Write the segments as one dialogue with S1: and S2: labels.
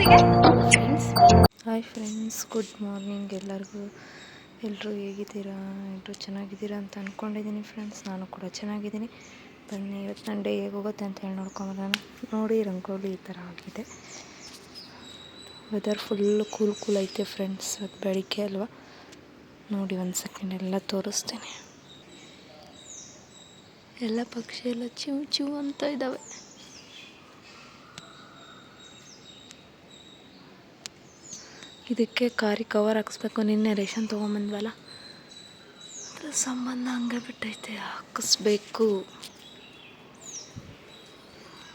S1: ಫ್ರೆಂಡ್ಸಿಗೆ. Hi friends, good morning ಎಲ್ಲರಿಗೂ. ಎಲ್ಲರೂ ಹೇಗಿದ್ದೀರಾ? ಎಲ್ಲರೂ ಚೆನ್ನಾಗಿದ್ದೀರಾ ಅಂತ ಅಂದ್ಕೊಂಡಿದ್ದೀನಿ ಫ್ರೆಂಡ್ಸ್. ನಾನು ಕೂಡ ಚೆನ್ನಾಗಿದ್ದೀನಿ. ಬನ್ನಿ ಇವತ್ತು ನನ್ನ ಡೇ ಹೇಗೆ ಹೋಗುತ್ತೆ ಅಂತ ಹೇಳಿ ನೋಡ್ಕೊಂಬರೋಣ. ನೋಡಿ, ರಂಗೋಲಿ ಈ ಥರ ಆಗಿದೆ. ವೆದರ್ ಫುಲ್ಲು ಕೂಲ್ ಐತೆ ಫ್ರೆಂಡ್ಸ್. ಅದು ಬೆಳಿಗ್ಗೆ ಅಲ್ವಾ. ನೋಡಿ, ಒಂದು ಸೆಕೆಂಡ್ ಎಲ್ಲ ತೋರಿಸ್ತೀನಿ. ಎಲ್ಲ ಪಕ್ಷಿ ಎಲ್ಲ ಚಿವ್ ಅಂತ ಇದ್ದಾವೆ. ಇದಕ್ಕೆ ಕಾರಿ ಕವರ್ ಹಾಕಿಸ್ಬೇಕು. ನಿನ್ನೆ ರೇಷನ್ ತೊಗೊಂಬಂದ್ವಲ್ಲ, ಅದ್ರ ಸಂಬಂಧ ಹಂಗೆ ಬಿಟ್ಟೈತೆ, ಹಾಕಿಸ್ಬೇಕು.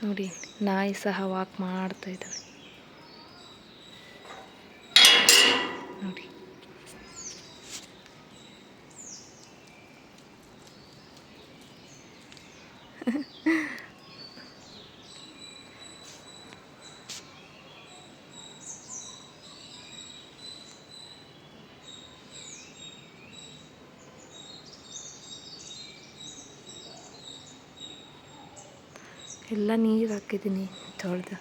S1: ನೋಡಿ, ನಾಯಿ ಸಹ ವಾಕ್ ಮಾಡ್ತಾ ಇದ್ದಾವೆ ನೋಡಿ. ಎಲ್ಲ ನೀರು ಹಾಕಿದ್ದೀನಿ ತೊಳೆದು.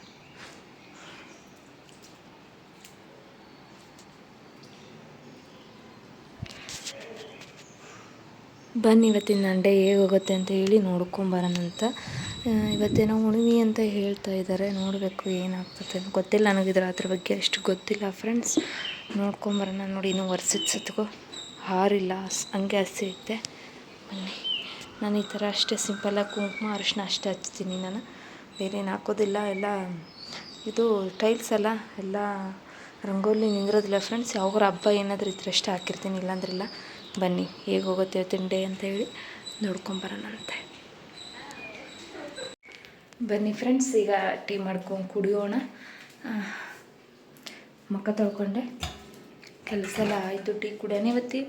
S1: ಬನ್ನಿ ಇವತ್ತಿನ ನನ್ನ ಡೇ ಹೇಗೆ ಹೋಗುತ್ತೆ ಅಂತ ಹೇಳಿ ನೋಡ್ಕೊಂಬರೋಣಂತ. ಇವತ್ತೇನೋ ಹುಣ್ಣಿಮೆ ಅಂತ ಹೇಳ್ತಾ ಇದ್ದಾರೆ. ನೋಡಬೇಕು ಏನಾಗ್ತದೆ ಗೊತ್ತಿಲ್ಲ. ಅದ್ರ ಬಗ್ಗೆ ಅಷ್ಟು ಗೊತ್ತಿಲ್ಲ ಫ್ರೆಂಡ್ಸ್. ನೋಡ್ಕೊಂಬರೋಣ. ನೋಡಿ, ಇನ್ನೂ ವರ್ಷದ ಸತ್ಗೂ ಹಾರಿಲ್ಲ, ಹಂಗೆ ಹಸಿ ಐತೆ. ಬನ್ನಿ, ನಾನು ಈ ಥರ ಅಷ್ಟೇ ಸಿಂಪಲ್ಲಾಗಿ ಕುಂಕುಮ ಅರಿಶಿನ ಅಷ್ಟೇ ಹಚ್ತೀನಿ. ನಾನು ಬೇರೆ ಏನು ಹಾಕೋದಿಲ್ಲ. ಎಲ್ಲ ಇದು ಟೈಲ್ಸ್ ಅಲ್ಲ, ಎಲ್ಲ ರಂಗೋಲಿ ನಿಂದಿರೋದಿಲ್ಲ ಫ್ರೆಂಡ್ಸ್. ಯಾವಾಗಾರ ಹಬ್ಬ ಏನಾದರೂ ಇದ್ರೆ ಅಷ್ಟೇ ಹಾಕಿರ್ತೀನಿ, ಇಲ್ಲಾಂದ್ರಿಲ್ಲ. ಬನ್ನಿ ಹೇಗೆ ಹೋಗುತ್ತೆ ಇವತ್ತಿನ ಡೇ ಅಂತ ಹೇಳಿ ನೋಡ್ಕೊಂಬರೋಣಂತೆ. ಬನ್ನಿ ಫ್ರೆಂಡ್ಸ್, ಈಗ ಟೀ ಮಾಡ್ಕೊಂಡು ಕುಡಿಯೋಣ. ಮುಖ ತೊಳ್ಕೊಂಡೆ, ಕೆಲಸ ಎಲ್ಲ ಆಯಿತು. ಟೀ ಕುಡಿಯೋಣ. ಇವತ್ತಿ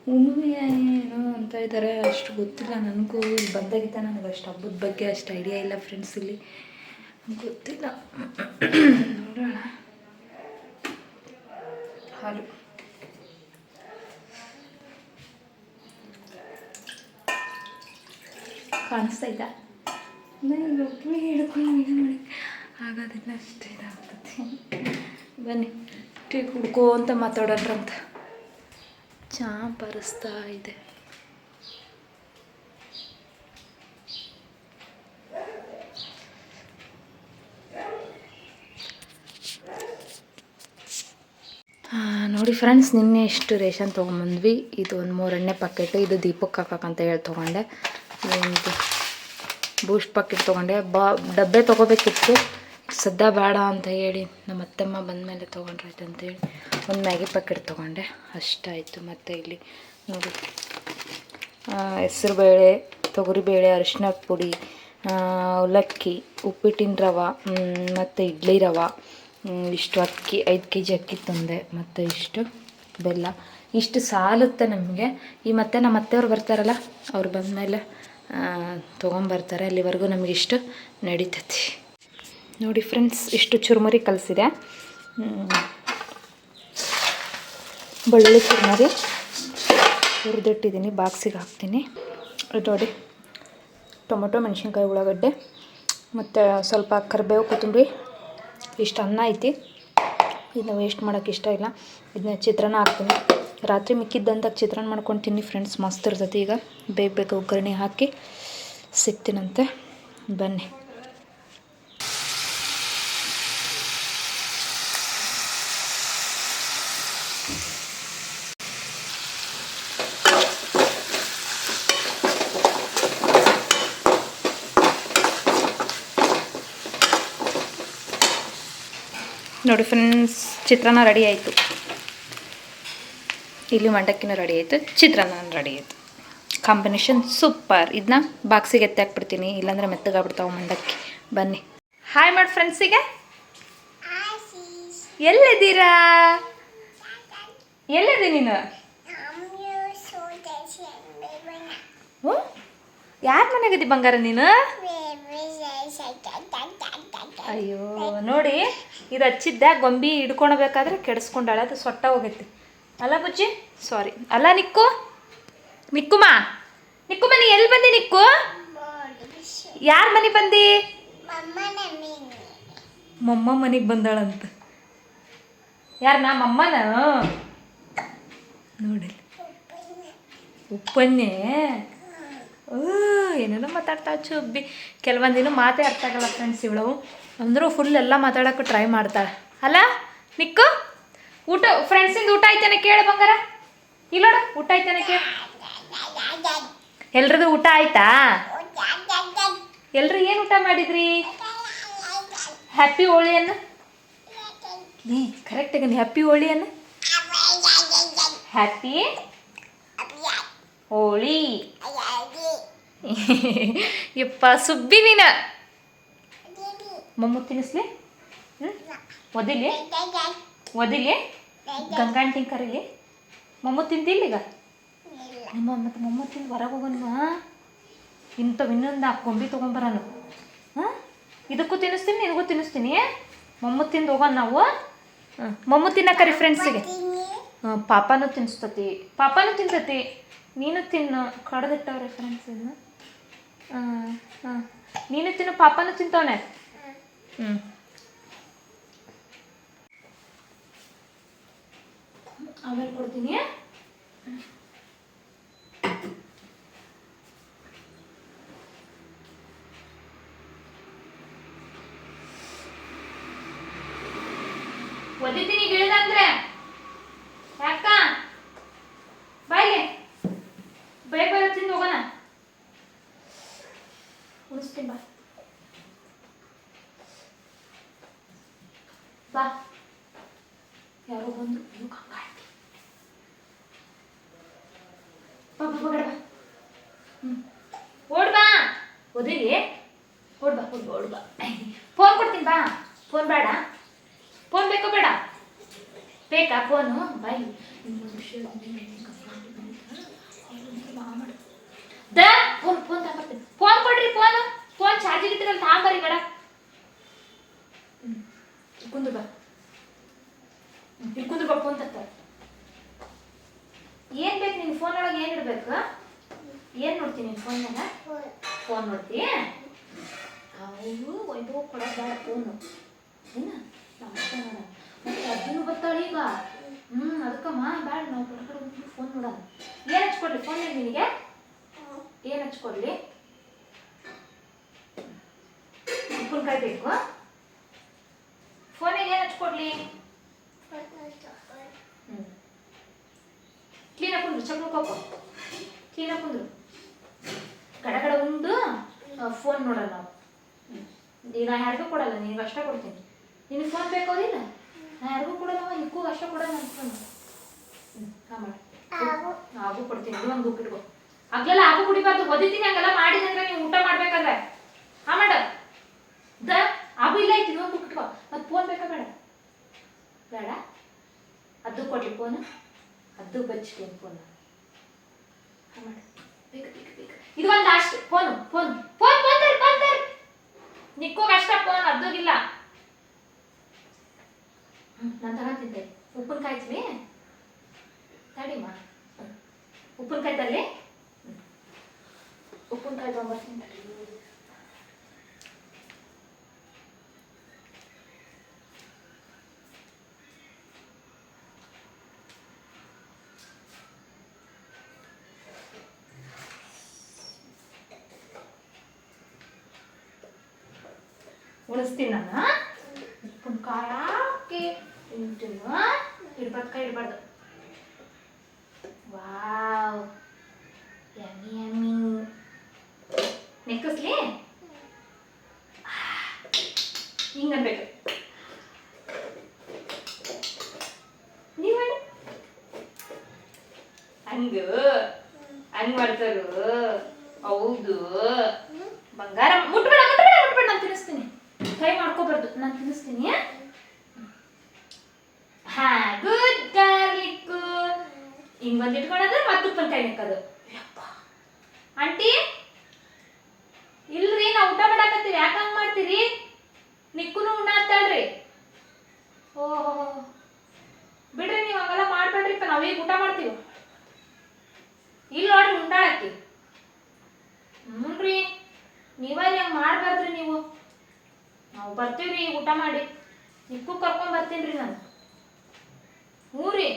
S1: ಹುಣ್ಣಿಮೆ ಏನೋ ಅಂತ ಇದ್ದಾರೆ, ಅಷ್ಟು ಗೊತ್ತಿಲ್ಲ ನನಗೂ. ಇಲ್ಲಿ ಬಂದಾಗಿದ್ದ ನನಗೆ ಅಷ್ಟು ಹಬ್ಬದ ಬಗ್ಗೆ ಅಷ್ಟು ಐಡಿಯಾ ಇಲ್ಲ ಫ್ರೆಂಡ್ಸ್. ಇಲ್ಲಿ ಗೊತ್ತಿಲ್ಲ, ನೋಡೋಣ. ಹಾಲು ಕಾಣಿಸ್ತಾ ಇದ್ದ. ನಾನು ಒಬ್ಬಳಿಗೆ ಹಿಡ್ಕೊಂಡು ಇದು ಮಾಡಿ ಆಗೋದಿಲ್ಲ, ಅಷ್ಟು ಇದಾಗ್ತದೆ. ಬನ್ನಿ ಟೀ ಕುಡ್ಕೋ ಅಂತ ಮಾತಾಡೋಣ್ರಂತ. ಚಾ ಬರೆಸ್ತಾ ಇದೆ. ನೋಡಿ ಫ್ರೆಂಡ್ಸ್, ನಿನ್ನೆ ಇಷ್ಟು ರೇಷನ್ ತೊಗೊಂಬಂದ್ವಿ. ಇದು ಒಂದು 3 ಎಣ್ಣೆ ಪ್ಯಾಕೆಟು. ಇದು ದೀಪಕ್ಕೆ ಹಾಕಕ್ಕಂತ ಹೇಳಿ ತೊಗೊಂಡೆ. ಒಂದು ಬೂಸ್ಟ್ ಪ್ಯಾಕೆಟ್ ತೊಗೊಂಡೆ. ಡಬ್ಬೆ ತೊಗೋಬೇಕಿತ್ತು, ಸದ್ಯ ಬೇಡ ಅಂತ ಹೇಳಿ ನಮ್ಮ ಅತ್ತಮ್ಮ ಬಂದಮೇಲೆ ತೊಗೊಂಡ್ರಾಯ್ತು ಅಂತೇಳಿ ಒಂದು ಮ್ಯಾಗಿ ಪ್ಯಾಕೆಟ್ ತೊಗೊಂಡೆ. ಅಷ್ಟಾಯಿತು. ಮತ್ತು ಇಲ್ಲಿ ನೋಡಿ, ಹೆಸರುಬೇಳೆ, ತೊಗರಿಬೇಳೆ, ಅರಿಶಿನ ಪುಡಿ, ಅವಲಕ್ಕಿ, ಉಪ್ಪಿಟ್ಟಿನ ರವೆ, ಮತ್ತು ಇಡ್ಲಿ ರವೆ, ಇಷ್ಟು ಅಕ್ಕಿ, 5 kg ಅಕ್ಕಿ ತಂದೆ, ಮತ್ತು ಇಷ್ಟು ಬೆಲ್ಲ. ಇಷ್ಟು ಸಾಲುತ್ತೆ ನಮಗೆ. ಮತ್ತು ನಮ್ಮ ಅತ್ತೆಯವ್ರು ಬರ್ತಾರಲ್ಲ, ಅವ್ರು ಬಂದಮೇಲೆ ತೊಗೊಂಬರ್ತಾರೆ. ಅಲ್ಲಿವರೆಗೂ ನಮಗಿಷ್ಟು ನಡೀತೈತಿ. ನೋಡಿ ಫ್ರೆಂಡ್ಸ್, ಇಷ್ಟು ಚುರುಮುರಿ ಕಲಸಿದೆ. ಬೆಳ್ಳುಳ್ಳಿ ಚುರುಮುರಿ ಹುರಿದಿಟ್ಟಿದ್ದೀನಿ, ಬಾಕ್ಸಿಗೆ ಹಾಕ್ತೀನಿ. ಇದು ನೋಡಿ, ಟೊಮೊಟೊ, ಮೆಣಸಿನ್ಕಾಯಿ, ಉಳ್ಳಾಗಡ್ಡೆ, ಮತ್ತು ಸ್ವಲ್ಪ ಕರಿಬೇವು, ಕೊತ್ತಂಬರಿ. ಇಷ್ಟು ಅನ್ನ ಐತಿ. ಇದನ್ನ ವೇಸ್ಟ್ ಮಾಡೋಕ್ಕೆ ಇಷ್ಟ ಇಲ್ಲ. ಇದನ್ನ ಚಿತ್ರಾನ್ನ ಹಾಕ್ತೀನಿ. ರಾತ್ರಿ ಮಿಕ್ಕಿದ್ದಂತಾಗ ಚಿತ್ರಾನ್ನ ಮಾಡ್ಕೊಂಡು ತಿನ್ನಿ ಫ್ರೆಂಡ್ಸ್, ಮಸ್ತ್ ಇರ್ತೈತಿ. ಈಗ ಬೇಗ ಒಗ್ಗರಣೆ ಹಾಕಿ ಸಿಗ್ತೀನಂತೆ. ಬನ್ನಿ. ನೋಡಿ ಫ್ರೆಂಡ್ಸ್, ಚಿತ್ರಾನ್ನ ರೆಡಿ ಆಯಿತು. ಇಲ್ಲಿ ಮಂಡಕ್ಕಿನೂ ರೆಡಿ ಆಯಿತು, ಚಿತ್ರಾನ್ನ ರೆಡಿ ಆಯಿತು. Combination super. ಇದನ್ನ ಬಾಕ್ಸಿಗೆ ಎತ್ತಾಕ್ಬಿಡ್ತೀನಿ, ಇಲ್ಲಾಂದರೆ ಮೆತ್ತಗಾಗ್ಬಿಡ್ತಾವೆ ಮಂಡಕ್ಕಿ. ಬನ್ನಿ ಹಾಯ್ ಮಾಡಿ ಫ್ರೆಂಡ್ಸಿಗೆ. ಎಲ್ಲಿದ್ದೀರಾ? ಎಲ್ಲಿದ್ದಿ ನೀನು? ಹ್ಞೂ, ಯಾರ ಮನೆಗಿದ್ದಿ ಬಂಗಾರ ನೀನು? ಅಯ್ಯೋ ನೋಡಿ, ಇದು ಹಚ್ಚಿದ್ದೆ, ಗೊಂಬಿ ಹಿಡ್ಕೊಳ್ಬೇಕಾದ್ರೆ ಕೆಡಿಸ್ಕೊಂಡಾಳೆ. ಅದು ಸೊಟ್ಟ ಹೋಗೈತಿ ಅಲ್ಲ ಬುಜ್ಜಿ? ಸಾರಿ ಅಲ್ಲ. ನಿಕ್ಕುಮ ನೀ ಎಲ್ಲಿ ಬಂದಿ? ನಿಕ್ಕು, ಯಾರ ಮನೆಗೆ ಬಂದಿ? ಮಮ್ಮ ಮನೆಗೆ ಬಂದಾಳಂತ. ಯಾರು ನಮ್ಮಮ್ಮನ ನೋಡಿ ಉಪ್ಪನ್ನೇ ಏನೇನೋ ಮಾತಾಡ್ತಾ ಚುಬ್ಬಿ ಕೆಲವೊಂದಿನ ಮಾತೇ ಅರ್ಥ ಆಗಲ್ಲ ಫ್ರೆಂಡ್ಸ್ ಇವಳವು ಅಂದರೂ ಫುಲ್ ಎಲ್ಲ ಮಾತಾಡೋಕ್ಕೆ ಟ್ರೈ ಮಾಡ್ತಾಳೆ ಅಲ್ಲ ನಿಕ್ಕು ಊಟ ಫ್ರೆಂಡ್ಸಿಂದ ಊಟ ಆಯ್ತಾನೆ ಕೇಳಿ ಬಂಗಾರ ಇಲ್ಲೋಡ ಊಟ ಆಯ್ತಾನೆ ಕೇಳಿ ಎಲ್ರದ್ದು ಊಟ ಆಯ್ತಾ ಎಲ್ರು ಏನು ಊಟ ಮಾಡಿದ್ರಿ ಹ್ಯಾಪಿ ಹೋಳಿಯನ್ನು ನೀ ಕರೆಕ್ಟಾಗಿ ಹ್ಯಾಪಿ ಹೋಳಿಯನ್ನು ಹ್ಯಾಪಿ ಹೋಳಿ ಯಪ್ಪ ಸುಬ್ಬಿ ನೀನ ಮಮ್ಮು ತಿನ್ನಿಸ್ಲಿ ಒದಿಲಿ ಒದಿಲಿ ಗಂಗಾಂಟಿಂಗ್ ಕರೀಲಿ ಮಮ್ಮು ತಿಂದಿಲ್ಲ ಈಗ ನಿಮ್ಮ ಮತ್ತು ಮಮ್ಮು ತಿಂದು ಹೊರಗೆ ಹೋಗೋಣ ಇನ್ನೊಂದು ಗೊಂಬಿ ತೊಗೊಂಬರೋಣ ಹಾಂ ಇದಕ್ಕೂ ತಿನ್ನಿಸ್ತೀನಿ ನಿನಗೂ ತಿನ್ನಿಸ್ತೀನಿ ಮಮ್ಮು ತಿಂದು ಹೋಗೋಣ ನಾವು ಮಮ್ಮು ತಿನ್ನಕರಿ ಫ್ರೆಂಡ್ಸಿಗೆ ಪಾಪನೂ ತಿನ್ನಿಸ್ತತಿ ಪಾಪನೂ ತಿಂತತಿ ನೀನು ತಿನ್ನು ಕಡ್ದಿಟ್ಟವ್ರೆ ಫ್ರೆಂಡ್ಸ್ ಇದನ್ನ ಹಾಂ ನೀನು ತಿನ್ನು ಪಾಪನೂ ತಿಂತವನೆ ಆಮೇಲೆ ಕೊಡ್ತೀನಿ ಒದಿತೀನಿ ಗಿಳಿದಂದ್ರೆ ಯಾಕ ಬಾಯಿಗೆ ಬೇಗ ಬೇಗ ತಿಂದು ಹೋಗೋಣ ಉಳಿಸ್ತೀನಿ ಬಾ ಬಾ ಯಾರೋ ಬಂದು ಬಾ ಓಡ್ ಬಾ ಓದಿರಿ ಓಡ್ ಬಾ ಓಡ್ ಬಾ ಫೋನ್ ಕೊಡ್ತೀನಿ ಬಾ ಫೋನ್ ಬೇಡ ಫೋನ್ ಬೇಕೋ ಬೇಡ ಬೇಕಾ ಫೋನು ಬಾಯಿ ಫೋನ್ ಫೋನ್ ತಗೊಂಡ್ಬರ್ತೀನಿ ಫೋನ್ ಕೊಡ್ರಿ ಫೋನ್ ಚಾರ್ಜಿಗೆ ಇಟ್ಟಿರಲ್ಲ ತಗೊಂಬರಿ ಬೇಡ ಕುಂದ್ರು ಬಾ ಇಲ್ಲಿ ಕುಂದ್ರು ಬಾ ಫೋನ್ ತರ್ತಾರೆ ಏನು ಬೇಕು ನಿನ್ನ ಫೋನ್ ಒಳಗೆ ಏನು ಇಡಬೇಕು ಏನು ನೋಡ್ತೀನಿ ನಿನ್ನ ಫೋನ್ನಾಗ ಫೋನ್ ನೋಡ್ತೀಯ ಅವು ವೈಭವ ಕೊಡೋದು ಬೇಡ ಫೋನು ಏನು ಮತ್ತೆ ಅಜ್ಜಿನೂ ಬರ್ತಾಳೆ ಈಗ ಅದಕ್ಕಮ್ಮ ಬೇಡ ನಾವು ಕಡೆ ಫೋನ್ ನೋಡೋಣ ಏನು ಹಚ್ಕೊಡ್ಲಿ ಫೋನ್ ನಿನಗೆ ಏನು ಹಚ್ಕೊಡ್ಲಿ ಉಪ್ಪಿನಕಾಯಿ ಬೇಕು ಫೋನಿಗೆ ಏನು ಹಚ್ಕೊಡ್ಲಿ ಕ್ಲೀನಾಗಿ ಕುಂದ್ರು ಚಕ್ರ ಕೋಪ ಕ್ಲೀನಾಗಿ ಕುಂದ್ರು ಕಡೆ ಉಂಡು ಫೋನ್ ನೋಡೋಣ ನಾವು ನಾ ಯಾರಿಗೂ ಕೊಡಲ್ಲ ನಿನಗೆ ಅಷ್ಟೇ ಕೊಡ್ತೀನಿ ನಿನಗೆ ಫೋನ್ ಬೇಕಾದಿಲ್ಲ ನಾ ಯಾರಿಗೂ ಕೊಡಲ್ಲವ ನಿಕ್ಕೂ ಅಷ್ಟೇ ಕೊಡೋಲ್ಲ ಅನ್ಕೊಂಡು ಹಾಂ ಮಾಡಿ ಆಗು ಕೊಡ್ತೀನಿ ಇದು ಒಂದು ಉಪ್ಪಿಟ್ಕೊ ಆಗ್ಲೆಲ್ಲ ಆಗು ಕುಡಿಬಾರ್ದು ಒದಿತೀನಿ ಹಂಗೆಲ್ಲ ಮಾಡಿದಂದ್ರೆ ನೀವು ಊಟ ಮಾಡ್ಬೇಕಾದ್ರೆ ಹಾಂ ಮಾಡ ಆಗು ಇಲ್ಲ ಐತಿ ಇದೊಂದು ಉಪ್ಪಿಟ್ಕೊ ಮತ್ತೆ ಫೋನ್ ಬೇಕಾ ಬೇಡ ಬೇಡ ಅದು ಕೊಡ್ಲಿ ಫೋನು ಅದು ಬಚ್ತೀನಿ ಫೋನ್ ಹಾಂ ಮಾಡಿ ಇದು ಒಂದು ಅಷ್ಟು ಫೋನು ಫೋನ್ ಫೋನ್ ಬಂತಾರೆ ನಿಕ್ಕೋಗ ಅಷ್ಟ ಫೋನ್ ಅದ್ದೋಗಿಲ್ಲ ನಾನು ತಗೊಂತಿದ್ದೆ ಉಪ್ಪಿನಕಾಯಿ ಹಚ್ಲಿ ತಡಿಮ್ಮ ಉಪ್ಪಿನಕಾಯಿ ತರಲಿ ಉಪ್ಪಿನಕಾಯಿ ತೊಗೊಂಬರ್ತೀನಿ ಉಳಿಸ್ತೀನಿ ನಾನು ಉಪ್ಪಿನಕಾಯಿ ಹಾಕಿ ಇಡ್ಬಾರ್ದು ವಾವ್ ಯಮ್ಮಿ ಯಮ್ಮಿ ನೆಕ್ಕಸ್ಲಿ ಹಿಂಗೆ ಅನ್ಬೇಕು ನೀವು ಮಾಡಿ ಹಂಗೆ ಮಾಡ್ತಾರು ಹೌದು ಬಂಗಾರ ಮುಟ್ಬೇಡ ನಾನು ತಿನ್ನಿಸ್ತೀನಿ ಕೈ ಮಾಡ್ಕೋಬಾರ್ದು ನಾನು ತಿನ್ನಿಸ್ತೀನಿ ಹಾ ಗುಡ್ ಗಾರ್ಲಿಕ್ ಹಿಂಗ್ ಬಂದು ಇಟ್ಕೊಳ್ಳೋದು ಮತ್ತೆ ಉಪ್ಪಿನಕಾಯಿ ನೆಕ್ಕೋದು ಆಂಟಿ ಇಲ್ರಿ ನಾವು ಊಟ ಮಾಡಾಕತ್ತೀವಿ ಯಾಕೆ ಹಂಗೆ ಮಾಡ್ತೀರಿ ನಿಕ್ಕೂನು ಉಣ್ಣಾತ್ತಾಳ್ರಿ ಓಹೋ ಬಿಡ್ರಿ ನೀವು ಹಂಗೆಲ್ಲ ಮಾಡ್ಬೇಡ್ರಿಪ್ಪ ನಾವೀಗ ಊಟ ಮಾಡ್ತೀವಿ ಇಲ್ಲಿ ನೋಡ್ರಿ ಉಂಟಾಳಕ್ಕಿ ಹ್ಞೂನ್ರಿ ನೀವಲ್ಲಿ ಹಂಗೆ ಮಾಡಬಾರ್ದ್ರಿ ನೀವು ನಾವು ಬರ್ತೀವಿ ಊಟ ಮಾಡಿ ನಿಕ್ಕೂ ಕರ್ಕೊಂಡು ಬರ್ತೀನಿ ರೀ ನಾನು ಹ್ಞೂ ರೀ.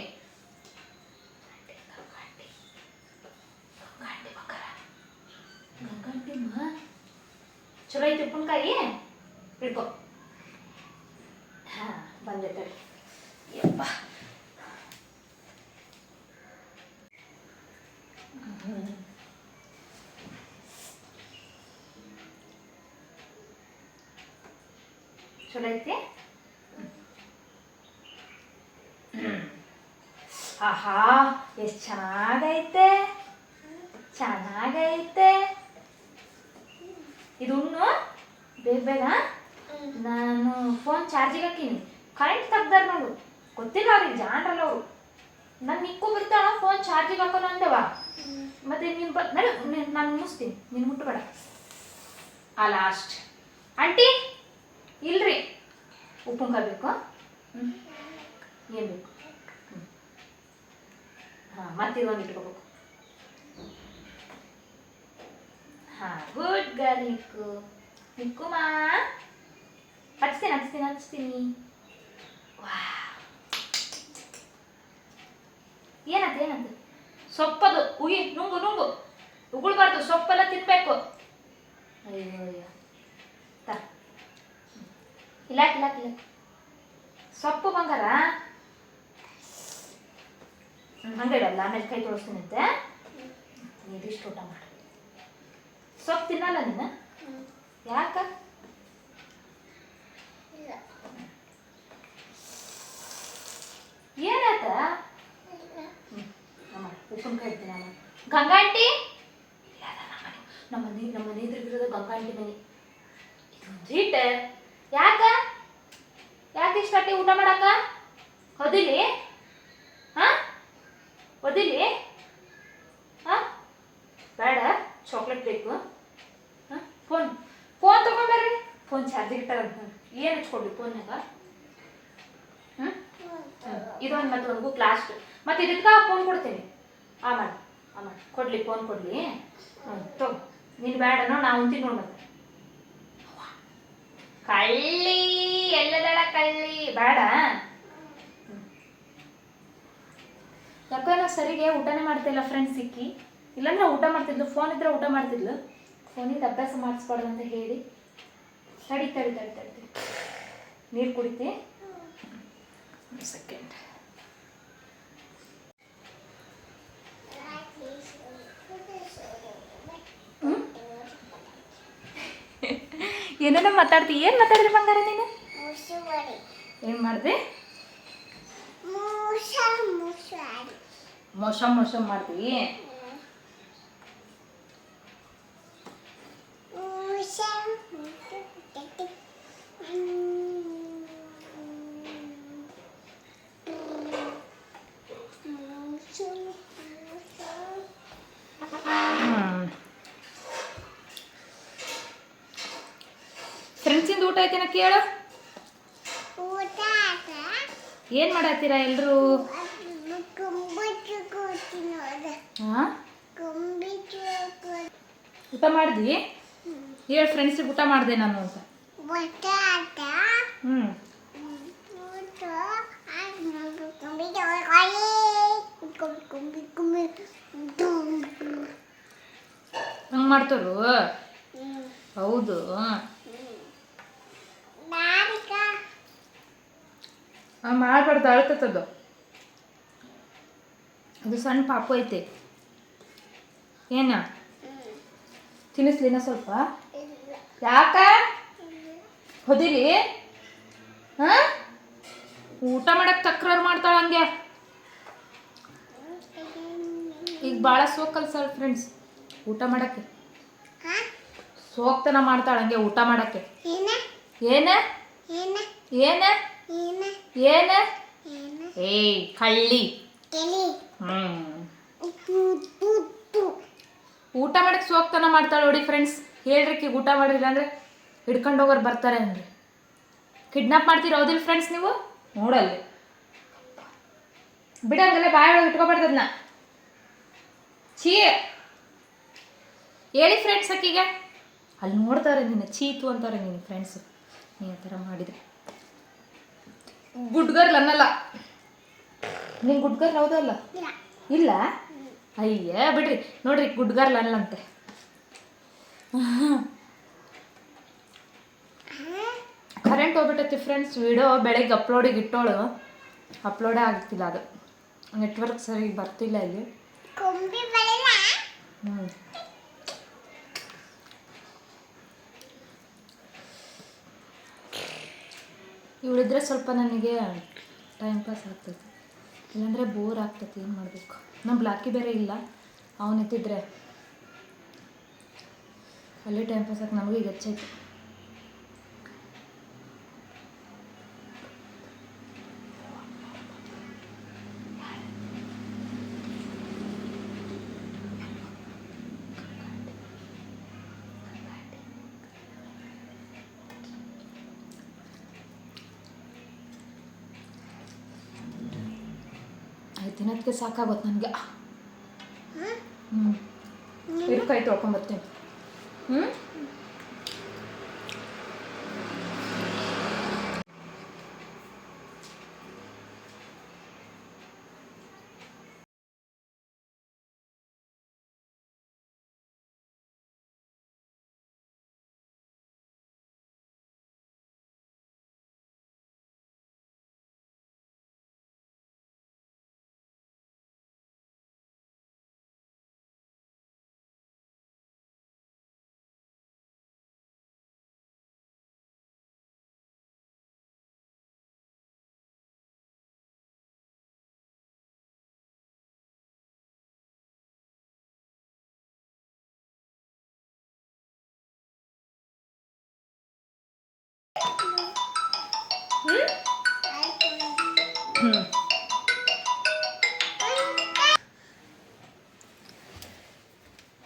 S1: ಚಲೋ ಐತಿ ಉಪ್ಪಿನಕಾಯಿ ಇಟ್ಕೊ. ಹಾಂ ಬಂದೈತೆ ಯಪ್ಪ. ಚಲೋ ಐತಿ. ಆಹಾ ಎಷ್ಟು ಚೆನ್ನಾಗೈತೆ, ಚೆನ್ನಾಗೈತೆ. ಇದನ್ನು ಬೇಗ ಬೇಗ ನಾನು ಫೋನ್ ಚಾರ್ಜಿಗೆ ಹಾಕೀನಿ. ಕರೆಂಟ್ ತೆಗ್ದಾರ ನೋಡು, ಗೊತ್ತಿಲ್ಲ ಅವ್ರಿಗೆ, ಜಾಣ್ರಲ್ಲ ಅವರು. ನಾನು ನಿಕ್ಕು ಬರ್ತಾಳ ಫೋನ್ ಚಾರ್ಜಿಗೆ ಹಾಕೋಣ ಅಂದವ. ಮತ್ತೆ ನೀನು ನಾನು ಮುಗಿಸ್ತೀನಿ, ನೀನು ಮುಟ್ಟಬೇಡ. ಆ ಲಾಸ್ಟ್ ಆಂಟಿ ಇಲ್ರಿ, ಉಪ್ಪಿನಕಾಯಿ ಬೇಕು. ಏನು ಬೇಕು? ಹಾಂ ಮತ್ತೆ ಇದೊಂದು ಇಟ್ಕೋಬೇಕು. ಹಾಂ ಗುಡ್ ಗರ್ಲ್ ನಿಕ್ಕು. ನಿಕ್ಕುಮಾ ಹಚ್ತೀನಿ. ವಾ ಏನಂತ ಸೊಪ್ಪದು ಉಗಿ ನುಂಗು ಉಗುಳ್ಬಾರ್ದು, ಸೊಪ್ಪೆಲ್ಲ ತಿನ್ಬೇಕು. ಅಯ್ಯೋ ಇಲ್ಲ ಸೊಪ್ಪು ಬಂಗಾರ ಹಂಗೆ ಇಡಲ್ಲ, ಆಮೇಲೆ ಕೈ ತೊಳಸ್ತೀನಿ ಅಂತೆ. ನೀದಿಷ್ಟು ಊಟ ಮಾಡಿ. ಸೊಪ್ಪು ತಿನ್ನಲ್ಲ ನೀನು? ಯಾಕ? ಏನಾಯ್ತ? ಉಪ್ಪಿನಕಾಯಿ ಇಡ್ತೀನಿ ನಾನು. ಗಂಗಾ ಆಂಟಿ ನಮ್ಮ ಮನೆ ಎದುರಿಗಿರೋದು ಗಂಗಾ ಆಂಟಿ ಮನೆ. ಜೀಟ್ ಯಾಕೆ ಇಷ್ಟಾಟಿ ಊಟ ಮಾಡಕ್ಕ? ಹೊದಿಲಿ ಬೇಡ, ಚಾಕ್ಲೇಟ್ ಬೇಕು. ಫೋನ್ ತಗೊಂಡ್ಬರ್ರಿ. ಫೋನ್ ಚಾರ್ಜಿಗೆ ಇಟ್ಟಾರಂತ. ಏನು ಹಚ್ಕೊಡ್ಲಿ ಫೋನ್ನಾಗ? ಇದೊಂದು ಮತ್ತೆ ಒಂದು ಲಾಸ್ಟ್. ಮತ್ತೆ ಇದಕ್ಕೆ ಫೋನ್ ಕೊಡ್ತೀನಿ. ಮಾಡಿ ಕೊಡ್ಲಿ, ಫೋನ್ ಕೊಡ್ಲಿ. ತಗೋ. ನೀನು ಬೇಡನೋ ನಾವು ಅಂತೀವಿ ನೋಡಿ. ಮತ್ತೆ ಕಳ್ಳಿ ಎಲ್ಲದಳ ಕಳ್ಳಿ ಬೇಡ. ಯಾಕೋ ನಾವು ಸರಿಗೆ ಊಟನೇ ಮಾಡ್ತಿಲ್ಲ ಫ್ರೆಂಡ್ಸ್ ಸಿಕ್ಕಿ. ಇಲ್ಲಾಂದ್ರೆ ಊಟ ಮಾಡ್ತಿದ್ಲು, ಫೋನ್ ಇದ್ರೆ ಊಟ ಮಾಡ್ತಿದ್ಲು. ಫೋನಿಂದ ಅಭ್ಯಾಸ ಮಾಡಿಸ್ಬಾರ್ದು ಅಂತ ಹೇಳಿ ತಡಿ ನೀರು ಕುಡಿತಿ. ಸೆಕೆಂಡ್. ಏನೇನೋ ಮಾತಾಡ್ತಿ. ಏನು ಮಾತಾಡಿದ್ರಿ ಬಂಗಾರ ನೀನು? ಏನು ಮಾಡಿದೆ? ಮೋಸ ಮಾಡ್ತೀವಿ. ಫ್ರೆಂಡ್ಸಿಂದ ಊಟ ಐತೆನ ಕೇಳು. ಏನು ಮಾಡತ್ತೀರಾ ಎಲ್ಲರೂ? ಊಟ ಮಾಡಿದ್ವಿ? ಹೇಳು ಫ್ರೆಂಡ್ಸಿಗೆ ಊಟ ಮಾಡಿದೆ ನಾನು ಅಂತ. ಹಂಗೆ ಮಾಡ್ತಾರು? ಹೌದು. ಮಾಡಬಾರ್ದು, ಅಳ್ತದ್ದು. ಅದು ಸಣ್ಣ ಪಾಪು ಐತೆ. ಏನ ತಿನ್ನಿಸ್ಲಿನ ಸ್ವಲ್ಪ? ಯಾಕ ಹೊದಿರಿ? ಊಟ ಮಾಡಕ್ಕೆ ತಕ್ರಾರು ಮಾಡ್ತಾಳೆ ಹಂಗೆ. ಈಗ ಭಾಳ ಸೋಕಲ್ಸಲ್ ಫ್ರೆಂಡ್ಸ್ ಊಟ ಮಾಡಕ್ಕೆ. ಸೋಕ್ತನ ಮಾಡ್ತಾಳೆ ಹಂಗೆ ಊಟ ಮಾಡಕ್ಕೆ. ಏಯ್ ಕಳ್ಳಿ. ಊಟ ಮಾಡಕ್ಕೆ ಸೋಕ್ತನ ಮಾಡ್ತಾಳೆ ನೋಡಿ ಫ್ರೆಂಡ್ಸ್. ಹೇಳ್ರಿ ಊಟ ಮಾಡಿಲ್ಲ ಅಂದರೆ ಹಿಡ್ಕೊಂಡು ಹೋಗೋರು ಬರ್ತಾರೆ ಅಂದರೆ. ಕಿಡ್ನಾಪ್ ಮಾಡ್ತೀರ ಹೌದಿಲ್ಲ ಫ್ರೆಂಡ್ಸ್ ನೀವು? ನೋಡಲ್ಲಿ ಬಿಡಂಗಲ್ಲ, ಬಾಯೊಳಗೆ ಇಟ್ಕೊಬಾರ್ದನ್ನ. ಛೀ ಹೇಳಿ ಫ್ರೆಂಡ್ಸ್ ಅಕ್ಕಿಗೆ. ಅಲ್ಲಿ ನೋಡ್ತಾರೆ ನೀನು ಚೀತು ಅಂತಾರೆ ನೀನು ಫ್ರೆಂಡ್ಸು. ನೀ ಆ ಥರ ಮಾಡಿದರೆ ಗುಡ್ ಗರ್ಲ್ ಅನ್ನಲ್ಲ. ನಿಂಗೆ ಗುಡ್ಗರ್ಲ್ ಹೌದಲ್ಲ? ಇಲ್ಲ ಅಯ್ಯ ಬಿಡ್ರಿ. ನೋಡ್ರಿ ಗುಡ್ಗರ್ಲ್ ಅಲ್ಲಂತೆ. ಕರೆಂಟ್ ಹೋಗ್ಬಿಟ್ಟೈತಿ ಫ್ರೆಂಡ್ಸ್. ವಿಡಿಯೋ ಬೆಳಗ್ಗೆ ಅಪ್ಲೋಡಿಗೆ ಇಟ್ಟೋಳು, ಅಪ್ಲೋಡೇ ಆಗ್ತಿಲ್ಲ. ಅದು ನೆಟ್ವರ್ಕ್ ಸರಿ ಬರ್ತಿಲ್ಲ ಇಲ್ಲಿ. ಇವಳಿದ್ರೆ ಸ್ವಲ್ಪ ನನಗೆ ಟೈಮ್ ಪಾಸ್ ಆಗ್ತೈತಿ, ಇಲ್ಲಾಂದರೆ ಬೋರ್ ಆಗ್ತೈತಿ. ಏನು ಮಾಡಬೇಕು? ನಮ್ಮ ಬ್ಲಾಕಿ ಬೇರೆ ಇಲ್ಲ, ಅವನಿತ್ತಿದ್ರೆ ಅಲ್ಲೇ ಟೈಮ್ ಪಾಸ್ ಆಗಿ ನಮಗೂ ಈಗ ಹೆಚ್ಚೈತಿ. ದಿನಕ್ಕೆ ಸಾಕಾಗುತ್ತೆ ನನಗೆ. ಕೈ ತೊಳ್ಕೊಂಬರ್ತೀನಿ.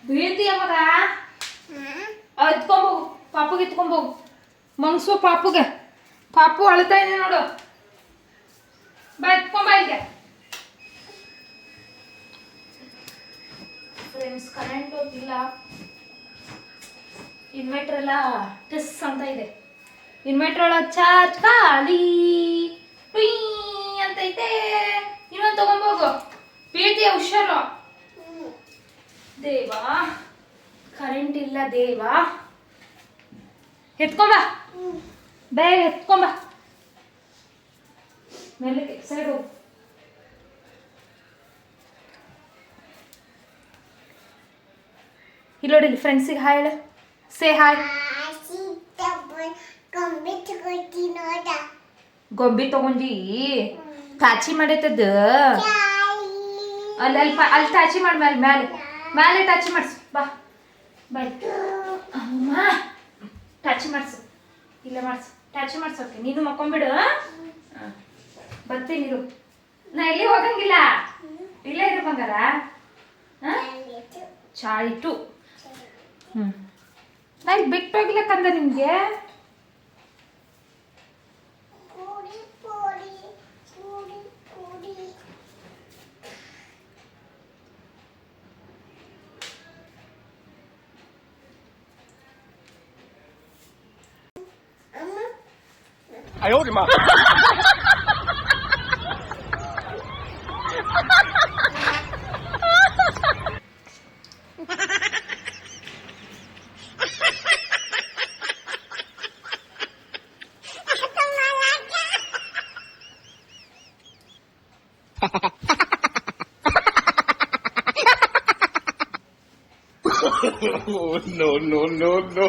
S1: ಬೀಳ್ತೀಯ ಮಗ? ಎತ್ಕೊಂಬೋಗು, ಪಾಪುಗೆ ಎತ್ಕೊಂಬೋಗು. ಮಂಗ್ಸು ಪಾಪುಗೆ. ಪಾಪು ಅಳ್ತಾ ಇದೆ ನೋಡು. ಬಾ ಎತ್ಕೊಂಬ ಈಗ. ಫ್ರೆಂಡ್ಸ್ ಕರೆಂಟ್ ಹೋಗಿಲ್ಲ, ಇನ್ವರ್ಟರ್ ಎಲ್ಲ ಟಿಸ್ ಅಂತ ಇದೆ. ಇನ್ವರ್ಟರ್ ಒಳಗೆ ಚಾರ್ಜ್ ಖಾಲಿ ಅಂತೈತೆ. ಇನ್ನೊಂದು ತಗೊಂಬೋಗು. ಬೀಳ್ತೀಯ, ಹುಷಾರು. ದೇವಾ ಕರೆಂಟ್ ಇಲ್ಲ ದೇವಾ. ಎತ್ಕೊಂಬ, ಬೇಗ ಎತ್ಕೊಂಬ. ಮೇಲೆ ಸೈಡ್ ಹೋಗು. ಇಲ್ಲಿ ನೋಡಿ, ಫ್ರೆಂಡ್ಸಿಗೆ ಹಾಯ್ ಹೇಳು. Say hi. ಗೊಂಬಿ ತಗೊಂಡಿ ತಾಚಿ ಮಾಡೈತದ. ಅಲ್ಲಿ ಅಲ್ಲಿ ಅಲ್ಲಿ ತಾಚಿ ಮಾಡಿ ಮೇಲೆ ಮೇಲೆ ಮೇಲೆ ಟಚ್ ಮಾಡಿಸು. ಬಾ ಬಾಯ್ ಅಮ್ಮ, ಟಚ್ ಮಾಡಿಸು. ಇಲ್ಲ ಮಾಡಿಸು, ಟಚ್ ಮಾಡಿಸೋಕೆ. ನೀನು ಮಕ್ಕೊಂಬಿಡು. ಬರ್ತೀನಿ ಇರು. ನಾ ಎಲ್ಲಿ ಹೋಗಂಗಿಲ್ಲ, ಇಲ್ಲೇ ಇರು ಬಂಗಾರ. ಚಾಳಿಟ್ಟು. ನಾ ಇಲ್ಲಿ ಬಿಟ್ಟು ಹೋಗಿಲ್ಲ ಕಂದ ನಿಮಗೆ.
S2: 哎呦我的妈！No no no no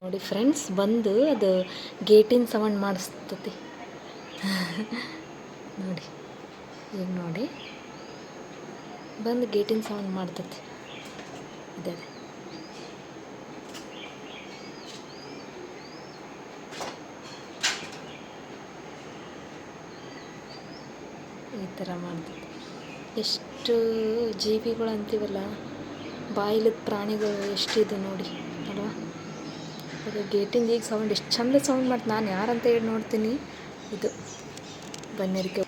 S1: ನೋಡಿ ಫ್ರೆಂಡ್ಸ್, ಬಂದು ಅದು ಗೇಟಿನ ಸೌಂಡ್ ಮಾಡಿಸ್ತತಿ. ನೋಡಿ ಈಗ ನೋಡಿ ಬಂದು ಗೇಟಿನ ಸೌಂಡ್ ಮಾಡ್ತತಿ. ಅದೇ ಈ ಥರ ಮಾಡ್ತದೆ. ಎಷ್ಟು ಜೀವಿಗಳು ಅಂತೀವಲ್ಲ, ಬಾಯಿಲದ ಪ್ರಾಣಿಗಳು ಎಷ್ಟಿದೆ ನೋಡಿ ಅಲ್ವಾ. ಅದು ಗೇಟಿಂದ ಈಗ ಸೌಂಡ್ ಎಷ್ಟು ಚಂದ ಸೌಂಡ್ ಮಾಡ್ತು. ನಾನು ಯಾರಂತ ಹೇಳಿ ನೋಡ್ತೀನಿ. ಇದು ಬನ್ನೇರಿಕೆ.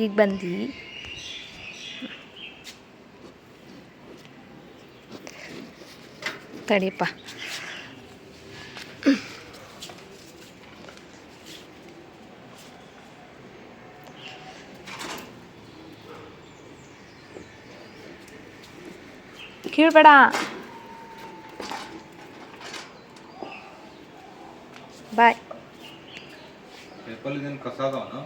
S1: ಈಗ ಬಂದು ತಡಿಯಪ್ಪ. ಕೀಳ್ಬೇಡ. ಬಾಯ್.
S3: ಪೇಪಲ್ ಕಸ ಅದಾವ